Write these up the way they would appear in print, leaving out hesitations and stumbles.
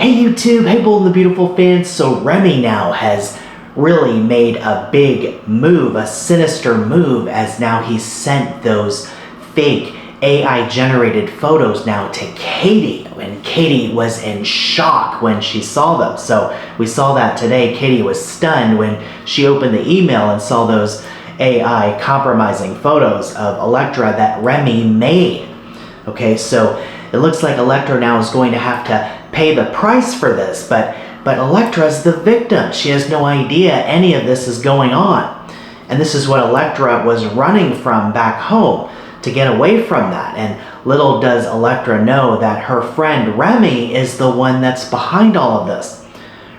Hey YouTube, hey Bold and the Beautiful fans. So Remy now has really made a big move, a sinister move, as now he's sent those fake AI generated photos now to Katie, and Katie was in shock when she saw them. So we saw that today. Katie was stunned when she opened the email and saw those AI compromising photos of Electra that Remy made. Okay, so it looks like Electra now is going to have to pay the price for this, but Electra's the victim. She has no idea any of this is going on. And this is what Electra was running from back home, to get away from that. And little does Electra know that her friend Remy is the one that's behind all of this.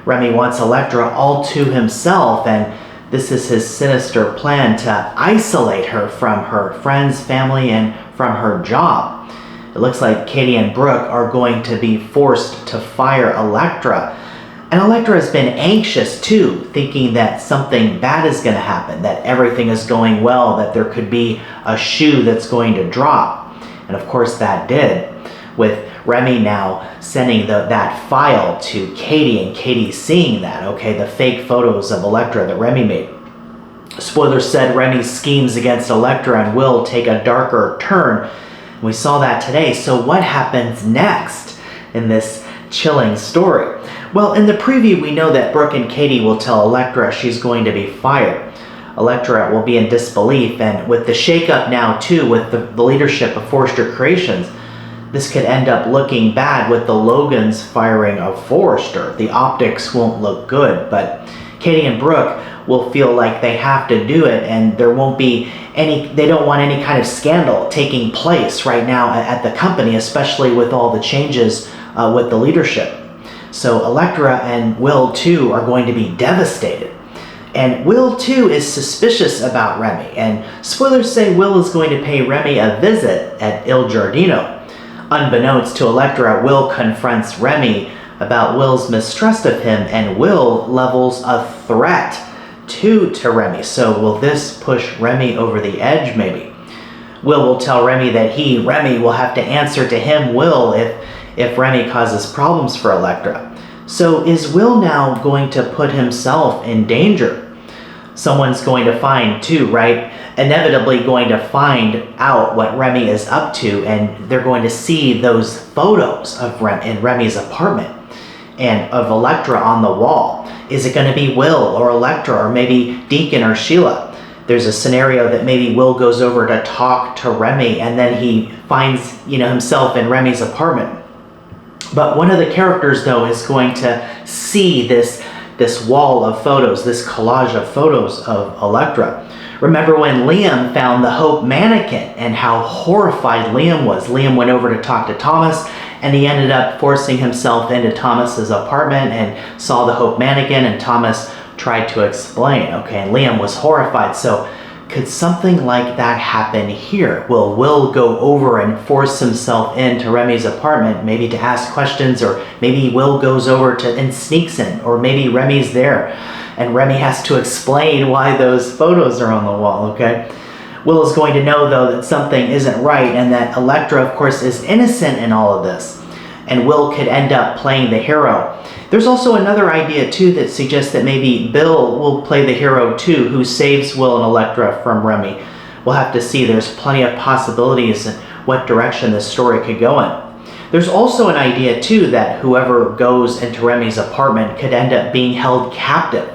Remy wants Electra all to himself, and this is his sinister plan to isolate her from her friends, family, and from her job. It looks like Katie and Brooke are going to be forced to fire Electra. And Electra has been anxious too, thinking that something bad is going to happen, that everything is going well, that there could be a shoe that's going to drop. And of course that did, with Remy now sending that file to Katie, and Katie seeing that, okay, the fake photos of Electra that Remy made. Spoilers said Remy's schemes against Electra and Will take a darker turn. We saw that today. So what happens next in this chilling story? Well, in the preview, we know that Brooke and Katie will tell Electra she's going to be fired. Electra will be in disbelief, and with the shakeup now too, with the leadership of Forrester Creations, this could end up looking bad with the Logans firing of Forrester. The optics won't look good, but Katie and Brooke will feel like they have to do it, and there won't be they don't want any kind of scandal taking place right now at the company, especially with all the changes with the leadership. So Electra and Will too are going to be devastated. And Will too is suspicious about Remy, and spoilers say Will is going to pay Remy a visit at Il Giardino. Unbeknownst to Electra, Will confronts Remy about Will's mistrust of him, and Will levels a threat to Remy. So will this push Remy over the edge maybe? Will tell Remy that Remy, will have to answer to him, Will, if Remy causes problems for Electra. So is Will now going to put himself in danger? Someone's going to find too, right? Inevitably going to find out what Remy is up to, and they're going to see those photos of in Remy's apartment and of Electra on the wall. Is it going to be Will or Electra or maybe Deacon or Sheila? There's a scenario that maybe Will goes over to talk to Remy, and then he finds himself in Remy's apartment. But one of the characters though is going to see this wall of photos, this collage of photos of Electra. Remember when Liam found the Hope mannequin and how horrified Liam was? Liam went over to talk to Thomas, and he ended up forcing himself into Thomas's apartment and saw the Hope mannequin, and Thomas tried to explain, okay, and Liam was horrified. So could something like that happen here? Will Will go over and force himself into Remy's apartment, maybe to ask questions, or maybe Will goes over and sneaks in, or maybe Remy's there and Remy has to explain why those photos are on the wall, okay? Will is going to know though that something isn't right, and that Electra of course is innocent in all of this, and Will could end up playing the hero. There's also another idea too that suggests that maybe Bill will play the hero too, who saves Will and Electra from Remy. We'll have to see. There's plenty of possibilities in what direction this story could go in. There's also an idea too that whoever goes into Remy's apartment could end up being held captive.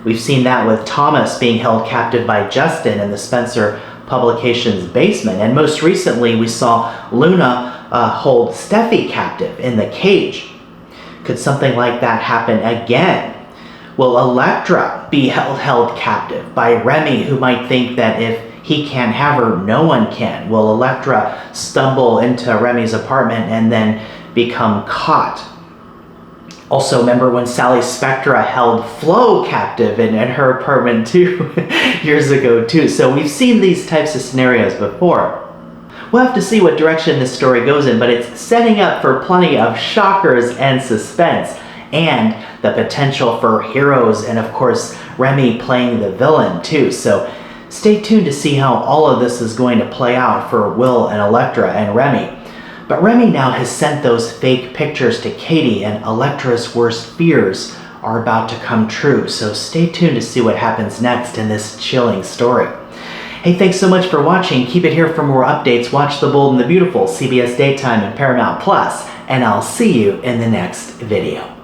We've seen that with Thomas being held captive by Justin in the Spencer Publications basement, and most recently we saw Luna hold Steffi captive in the cage. Could something like that happen again? Will Electra be held captive by Remy, who might think that if he can't have her, no one can? Will Electra stumble into Remy's apartment and then become caught? Also, remember when Sally Spectra held Flo captive in her apartment too, years ago too. So we've seen these types of scenarios before. We'll have to see what direction this story goes in, but it's setting up for plenty of shockers and suspense, and the potential for heroes, and of course Remy playing the villain too. So stay tuned to see how all of this is going to play out for Will and Electra and Remy. But Remy now has sent those fake pictures to Katie, and Electra's worst fears are about to come true. So stay tuned to see what happens next in this chilling story. Hey, thanks so much for watching. Keep it here for more updates. Watch The Bold and the Beautiful, CBS Daytime and Paramount Plus, and I'll see you in the next video.